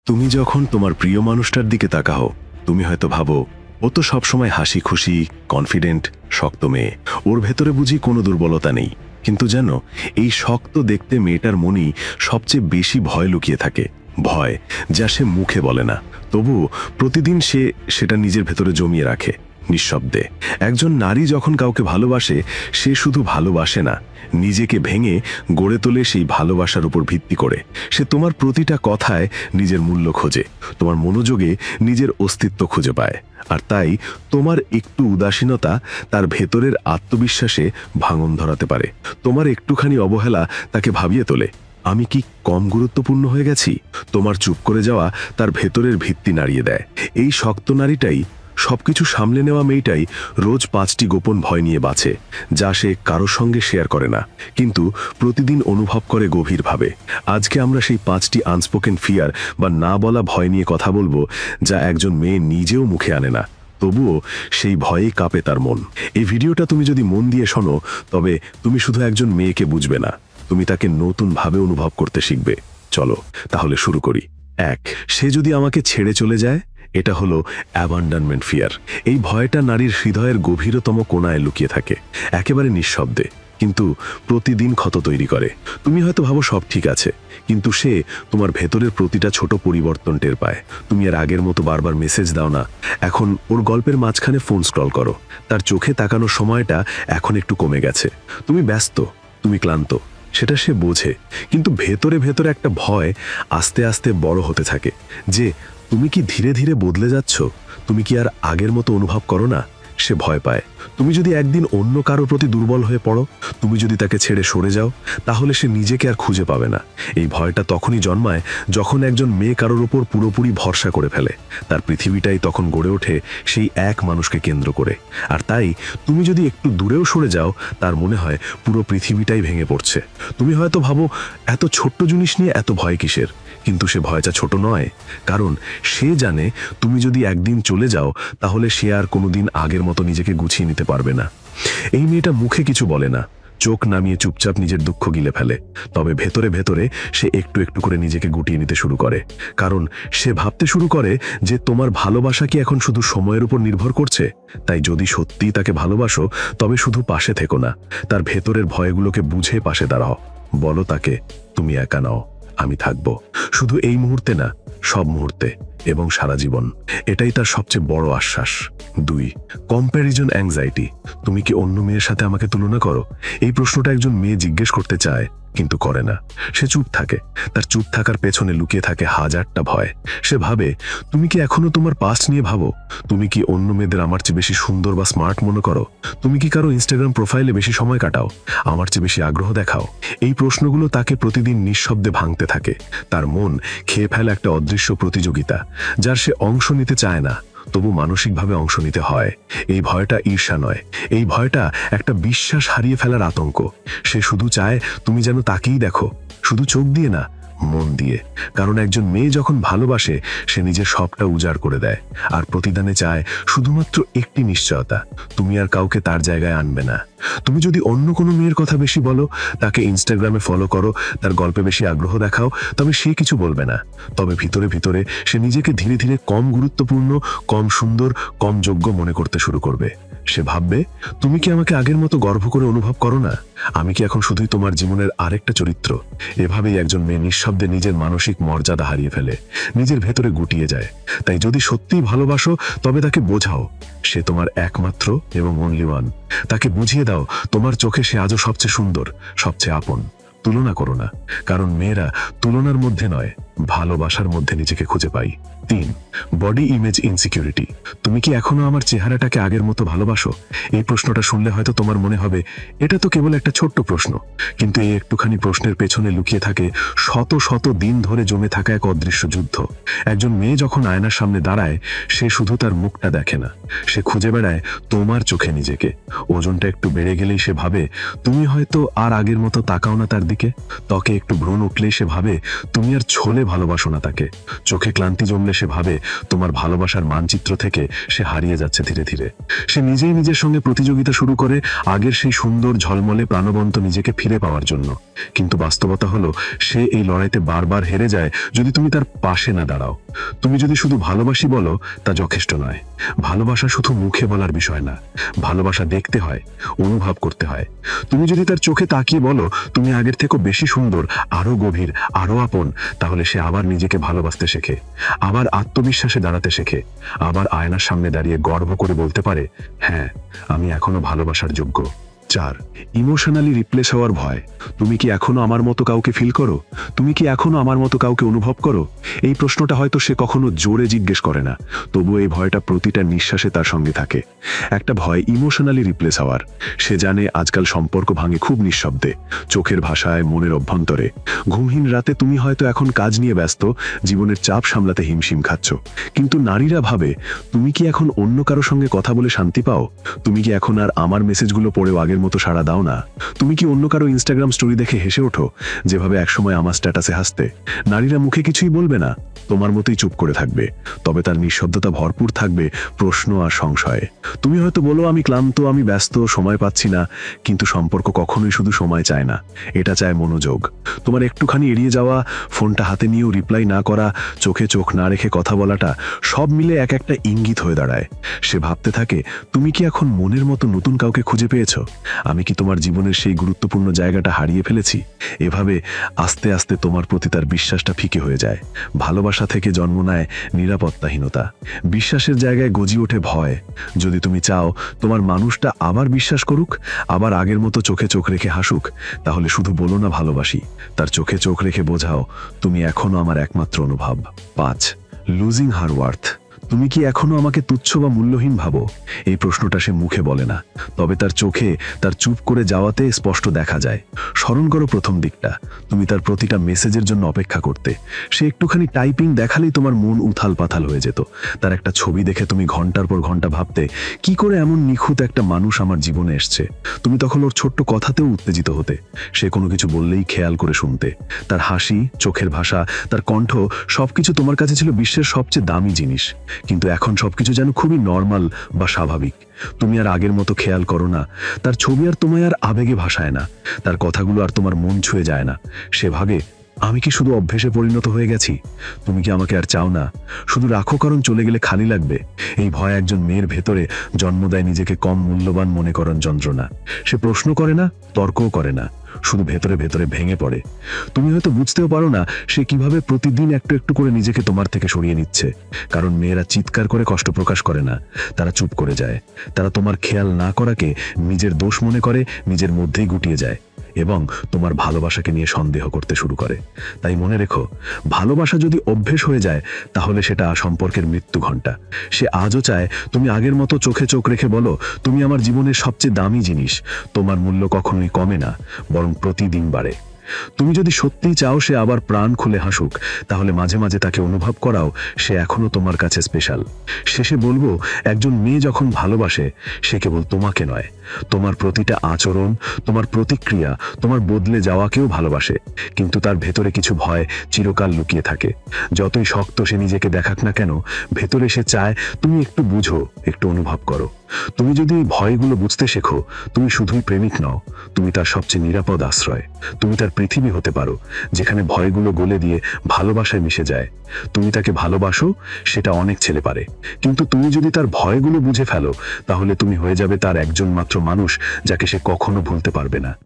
তুমি যখন তোমার প্রিয় মানুষটার দিকে তাকাও, তুমি হয়তো ভাবো ও তো সবসময় হাসি খুশি, কনফিডেন্ট, শক্ত মেয়ে, ওর ভেতরে বুঝি কোনো দুর্বলতা নেই। কিন্তু জানো, এই শক্ত দেখতে মেয়েটার মনেই সবচেয়ে বেশি ভয় লুকিয়ে থাকে। ভয় যা সে মুখে বলে না, তবুও প্রতিদিন সে সেটা নিজের ভেতরে জমিয়ে রাখে নিঃশব্দে। একজন নারী যখন কাউকে ভালোবাসে, সে শুধু ভালোবাসে না, নিজেকে ভেঙে গড়ে তোলে সেই ভালোবাসার উপর ভিত্তি করে। সে তোমার প্রতিটা কথায় নিজের মূল্য খোঁজে, তোমার মনোযোগে নিজের অস্তিত্ব খুঁজে পায়। আর তাই তোমার একটু উদাসীনতা তার ভেতরের আত্মবিশ্বাসে ভাঙন ধরাতে পারে। তোমার একটুখানি অবহেলা তাকে ভাবিয়ে তোলে, আমি কি কম গুরুত্বপূর্ণ হয়ে গেছি? তোমার চুপ করে যাওয়া তার ভেতরের ভিত্তি নাড়িয়ে দেয়। এই শক্ত নারীটাই, সবকিছু সামলে নেওয়া মেয়েটাই রোজ 5টি গোপন ভয় নিয়ে বাঁচে, যা সে কারোর সঙ্গে শেয়ার করে না, কিন্তু প্রতিদিন অনুভব করে গভীরভাবে। আজকে আমরা সেই 5টি আনস্পোকেন ফিয়ার বা না বলা ভয় নিয়ে কথা বলবো, যা একজন মেয়ে নিজেও মুখে আনে না, তবুও সেই ভয়েই কাঁপে তার মন। এই ভিডিওটা তুমি যদি মন দিয়ে শোনো, তবে তুমি শুধু একজন মেয়েকে বুঝবে না, তুমি তাকে নতুনভাবে অনুভব করতে শিখবে। চলো তাহলে শুরু করি। 1, সে যদি আমাকে ছেড়ে চলে যায়। এটা হলো অ্যাবান্ডনমেন্ট ফিয়ার। এই ভয়টা নারীর হৃদয়ের গভীরতম কোণায় লুকিয়ে থাকে, একেবারে নিঃশব্দে, কিন্তু প্রতিদিন ক্ষত তৈরি করে। তুমি হয়তো ভাবো সব ঠিক আছে, কিন্তু সে তোমার ভেতরের প্রতিটা ছোট পরিবর্তন টের পায়। তুমি আর আগের মতো বারবার মেসেজ দাও না, এখন ওর গল্পের মাঝখানে ফোন স্ক্রল করো। তার চোখে তাকানোর সময়টা এখন একটু কমে গেছে। তুমি ব্যস্ত, তুমি ক্লান্ত, সেটা সে বোঝে, কিন্তু ভেতরে ভেতরে একটা ভয় আস্তে আস্তে বড় হতে থাকে, যে তুমি কি ধীরে ধীরে বদলে যাচ্ছ? তুমি কি আর আগের মতো অনুভব করো না? সে ভয় পায় তুমি যদি একদিন অন্য কারোর প্রতি দুর্বল হয়ে পড়ো, তুমি যদি তাকে ছেড়ে সরে যাও, তাহলে সে নিজেকে আর খুঁজে পাবে না। এই ভয়টা তখনই জন্মায় যখন একজন মেয়ে কারোর ওপর পুরোপুরি ভরসা করে ফেলে। তার পৃথিবীটাই তখন গড়ে ওঠে সেই এক মানুষকে কেন্দ্র করে। আর তাই তুমি যদি একটু দূরেও সরে যাও, তার মনে হয় পুরো পৃথিবীটাই ভেঙে পড়ছে। তুমি হয়তো ভাবো, এত ছোট্ট জিনিস নিয়ে এত ভয় কিসের? কিন্তু সে ভয়টা ছোট নয়, কারণ সে জানে তুমি যদি একদিন চলে যাও, তাহলে সে আর কোনোদিন আগের মতো নিজেকে গুছিয়ে নিতে পারবে না। এই মেয়েটা মুখে কিছু বলে না, চোখ নামিয়ে চুপচাপ নিজের দুঃখ গিলে ফেলে, তবে ভেতরে ভেতরে সে একটু একটু করে নিজেকে গুটিয়ে নিতে শুরু করে। কারণ সে ভাবতে শুরু করে যে তোমার ভালোবাসা কি এখন শুধু সময়ের উপর নির্ভর করছে? তাই যদি সত্যিই তাকে ভালোবাসো, তবে শুধু পাশে থেকো না, তার ভেতরের ভয়গুলোকে বুঝে পাশে দাঁড়াও। বলো তাকে, তুমি একা নও, আমি থাকবো, শুধু এই মুহূর্তে না, সব মুহূর্তে এবং সারা জীবন। এটাই তার সবচেয়ে বড় আশ্বাস। 2, কম্প্যারিজন অ্যাংজাইটি। তুমি কি অন্য মেয়ের সাথে আমাকে তুলনা করো? এই প্রশ্নটা একজন মেয়ে জিজ্ঞেস করতে চায়, কিন্তু করে না। সে চুপ থাকে। তার চুপ থাকার পেছনে লুকিয়ে থাকে হাজারটা ভয়। সে ভাবে, তুমি কি এখনো তোমার পাস্ট নিয়ে ভাবো? তুমি কি অন্য মেয়েদের আমার চেয়ে বেশি সুন্দর বা স্মার্ট মনে করো? তুমি কি কারো ইনস্টাগ্রাম প্রোফাইলে বেশি সময় কাটাও? আমার চেয়ে বেশি আগ্রহ দেখাও? এই প্রশ্নগুলো তাকে প্রতিদিন নিঃশব্দে ভাঙতে থাকে। তার মন খেয়ে ফেলে একটা অদৃশ্য প্রতিযোগিতা, যার সে অংশ নিতে চায় না, তবু মানসিকভাবে অংশ নিতে হয়। এই ভয়টা ঈর্ষা নয়, এই ভয়টা একটা বিশ্বাস হারিয়ে ফেলার আতঙ্ক। সে শুধু চায় তুমি যেন তাকেই দেখো, শুধু চোখ দিয়ে না, মন দিয়ে। কারণ একজন মেয়ে যখন ভালোবাসে, সে নিজের সবটা উজাড় করে দেয়, আর প্রতিদানে চায় শুধুমাত্র একটি নিশ্চয়তা, তুমি আর কাউকে তার জায়গায় আনবে না। তুমি যদি অন্য কোনো মেয়ের কথা বেশি বলো, তাকে ইনস্টাগ্রামে ফলো করো, তার গল্পে বেশি আগ্রহ দেখাও, তবে সে কিছু বলবে না। তবে ভিতরে ভিতরে সে নিজেকে ধীরে ধীরে কম গুরুত্বপূর্ণ, কম সুন্দর, কম যোগ্য মনে করতে শুরু করবে। সে ভাববে, তুমি কি আমাকে আগের মতো গর্ব করে অনুভব করো না? আমি কি এখন শুধুই তোমার জীবনের আরেকটা চরিত্র? এভাবেই একজন মেয়ে নিঃশব্দে নিজের মানসিক মর্যাদা হারিয়ে ফেলে, নিজের ভেতরে গুটিয়ে যায়। তাই যদি সত্যিই ভালোবাসো, তবে তাকে বোঝাও সে তোমার একমাত্র এবং অনলি ওয়ান। তাকে বুঝিয়ে দাও তোমার চোখে সে আজও সবচেয়ে সুন্দর, সবচেয়ে আপন। তুলনা করো না, কারণ মেয়েরা তুলনার মধ্যে নয়, ভালোবাসার মধ্যে নিজেকে খুঁজে পাই। 3, বডি ইমেজ ইনসিকিউরিটি। তুমি কি এখনো আমার চেহারাটাকে আগের মতো ভালোবাসো? এই প্রশ্নটা শুনলে হয়তো তোমার মনে হবে, এটা তো কেবল একটা ছোট্ট প্রশ্ন, কিন্তু এই একটুখানি প্রশ্নের পেছনে লুকিয়ে থাকে শত শত দিন ধরে জমে থাকা এক অদৃশ্য যুদ্ধ। একজন মেয়ে যখন আয়নার সামনে দাঁড়ায়, সে শুধু তার মুখটা দেখে না, সে খুঁজে বেড়ায় তোমার চোখে নিজেকে। ওজনটা একটু বেড়ে গেলেই সে ভাবে, তুমি হয়তো আর আগের মতো তাকাও না তার দিকে। ত্বকে একটু ব্রণ উঠলেই সে ভাবে, তুমি আর ছলে ভালোবাসো না তাকে। চোখে ক্লান্তি জমলে সে ভাবে তোমার ভালোবাসার মানচিত্র থেকে সে হারিয়ে যাচ্ছে ধীরে ধীরে। সে নিজেই নিজের সঙ্গে প্রতিযোগিতা শুরু করে আগের সেই সুন্দর ঝলমলে প্রাণবন্ত নিজেকে ফিরে পাওয়ার জন্য। কিন্তু বাস্তবতা হলো সে এই লড়াইতে বারবার হেরে যায় যদি তুমি তার পাশে না দাঁড়াও। তুমি যদি শুধু ভালোবাসি বলো তা যথেষ্ট নয়। ভালোবাসা শুধু মুখে বলার বিষয় না, ভালোবাসা দেখতে হয়, অনুভব করতে হয়। তুমি যদি তার চোখে তাকিয়ে বলো তুমি আগের থেকেও বেশি সুন্দর, আরো গভীর, আরো আপন, তাহলে সে আবার নিজেকে ভালোবাসতে শেখে, আবার আত্মবিশ্বাসে দাঁড়াতে শেখে, আবার আয়নার সামনে দাঁড়িয়ে গর্ব করে বলতে পারে, হ্যাঁ আমি এখনো ভালোবাসার যোগ্য। 4, ইমোশনালি রিপ্লেস হওয়ার ভয়। তুমি কি এখনো আমার মতো কাউকে ফিল করো? তুমি কি এখনো আমার মতো কাউকে অনুভব করো? এই প্রশ্নটা হয়তো সে কখনো জোরে জিজ্ঞেস করে না, তবু এই ভয়টা প্রতিটা নিঃশ্বাসে তার সঙ্গে থাকে। একটা ভয় ইমোশনালি রিপ্লেস হওয়ার। সে জানে আজকাল সম্পর্ক ভাঙে খুব নিঃশব্দে, চোখের ভাষায়, মনের অভ্যন্তরে। ঘুমহীন রাতে তুমি হয়তো এখন কাজ নিয়ে ব্যস্ত, জীবনের চাপ সামলাতে হিমশিম খাচ্ছ, কিন্তু নারীরা ভাবে তুমি কি এখন অন্য কারো সঙ্গে কথা বলে শান্তি পাও? তুমি কি এখন আর আমার মেসেজগুলো পড়েও আগের মতো সাড়া দাও না? তুমি কি অন্য কারো ইনস্টাগ্রাম স্টোরি দেখে হেসে ওঠো যেভাবে একসময় আমার স্ট্যাটাসে হাসতে? নারীরা মুখে কিছুই বলবে না, তোমার মতোই চুপ করে থাকবে, তবে তার নিঃশব্দতা ভরপুর থাকবে প্রশ্ন আর সংশয়ে। তুমি হয়তো বলো আমি ক্লান্ত, আমি ব্যস্ত, সময় পাচ্ছি না, কিন্তু সম্পর্ক কখনোই শুধু সময় চায় না, এটা চায় মনোযোগ। তোমার একটুখানি এড়িয়ে যাওয়া, ফোনটা হাতে নিয়েও রিপ্লাই না করা, চোখে চোখ না রেখে কথা বলাটা, সব মিলে এক একটা ইঙ্গিত হয়ে দাঁড়ায়। সে ভাবতে থাকে তুমি কি এখন মনের মতো নতুন কাউকে খুঁজে পেয়েছো? আমি কি তোমার জীবনের সেই গুরুত্বপূর্ণ জায়গাটা হারিয়ে ফেলেছি? এভাবে আস্তে আস্তে তোমার প্রতি তার বিশ্বাসটা ফিকে হয়ে যায়। ভালোবাসা থেকে জন্ম নেয় নিরাপত্তাহীনতা, বিশ্বাসের জায়গায় গজি ওঠে ভয়। যদি তুমি চাও তোমার মানুষটা আবার বিশ্বাস করুক, আবার আগের মতো চোখে চোখ রেখে হাসুক, তাহলে শুধু বলো না ভালোবাসি, তার চোখে চোখ রেখে বোঝাও তুমি এখনো আমার একমাত্র অনুভব। 5, লুজিং হার ওয়ার্থ। তুমি কি এখনো আমাকে তুচ্ছ বা মূল্যহীন ভাবো? এই প্রশ্নটা সে মুখে বলে না, তবে তার চোখে, তার চুপ করে যাওয়াতে স্পষ্ট দেখা যায়। স্মরণ করো প্রথম দিকটা, তুমি তার প্রতিটা মেসেজের জন্য অপেক্ষা করতে। সে একটুখানি টাইপিং দেখালেই তোমার মন উথাল পাথাল হয়ে যেত। তার একটা ছবি দেখে তুমি ঘন্টার পর ঘন্টা ভাবতে, কি করে এমন নিখুঁত একটা মানুষ আমার জীবনে এসছে। তুমি তখন ওর ছোট্ট কথাতেও উত্তেজিত হতে। সে কোনো কিছু বললেই খেয়াল করে শুনতে। তার হাসি, চোখের ভাষা, তার কণ্ঠ, সবকিছু তোমার কাছে ছিল বিশ্বের সবচেয়ে দামি জিনিস। কিন্তু এখন সবকিছু যেন খুবই নর্মাল বা স্বাভাবিক। তুমি আর আগের মতো খেয়াল করো না, তার ছবি আর তোমায় আর আবেগে ভাসায় না, তার কথাগুলো আর তোমার মন ছুঁয়ে যায় না। সে ভাবে আমি কি শুধু অভ্যেসে পরিণত হয়ে গেছি? তুমি কি আমাকে আর চাও না? শুধু রাখো, কারণ চলে গেলে খালি লাগবে। এই ভয় একজন মেয়ের ভেতরে জন্ম দেয় নিজেকে কম মূল্যবান মনে করার যন্ত্রণা। সে প্রশ্ন করে না, তর্কও করে না, শুধু ভেতরে ভেতরে ভেঙে পড়ে। তুমি হয়তো বুঝতেও পারো না সে কিভাবে প্রতিদিন একটু একটু করে নিজেকে তোমার থেকে সরিয়ে নিচ্ছে। কারণ মেয়েরা চিৎকার করে কষ্ট প্রকাশ করে না, তারা চুপ করে যায়। তারা তোমার খেয়াল না করাকে নিজের দোষ মনে করে, নিজের মধ্যেই গুটিয়ে যায় এবং তোমার ভালোবাসাকে নিয়ে সন্দেহ করতে শুরু করে। তাই মনে রেখো, ভালোবাসা যদি অভ্যেস হয়ে যায় তাহলে সেটা সম্পর্কের মৃত্যু ঘণ্টা। সে আজও চায় তুমি আগের মতো চোখে চোখ রেখে বলো তুমি আমার জীবনের সবচেয়ে দামি জিনিস। তোমার মূল্য কখনোই কমে না, বরং প্রতিদিন বাড়ে। তুমি যদি সত্যিই চাও সে আবার প্রাণ খুলে হাসুক, তাহলে মাঝে মাঝে তাকে অনুভব করাও সে এখনো তোমার কাছে স্পেশাল। শেষে বলবো, একজন মেয়ে যখন ভালোবাসে সে কেবল তোমাকে নয়, তোমার প্রতিটা আচরণ, তোমার প্রতিক্রিয়া, তোমার বদলে যাওয়াকেও ভালোবাসে। কিন্তু তার ভেতরে কিছু ভয় চিরকাল লুকিয়ে থাকে। যতই শক্ত সে নিজেকে দেখাক না কেন, ভেতরে সে চায় তুমি একটু বুঝো, একটু অনুভব করো। তুমি যদি এই ভয়গুলো বুঝতে শেখো, তুমি শুধুই প্রেমিক নও, তুমি তার সবচেয়ে নিরাপদ আশ্রয়। তুমি তার পৃথিবী হতে পারো, যেখানে ভয়গুলো গলে দিয়ে ভালোবাসায় মিশে যায়। তুমি তাকে ভালোবাসো, সেটা অনেক ছেলে পারে, কিন্তু তুমি যদি তার ভয়গুলো বুঝে ফেলো, তাহলে তুমি হয়ে যাবে তার একজন মাত্র মানুষ, যাকে সে কখনো ভুলতে পারবে না।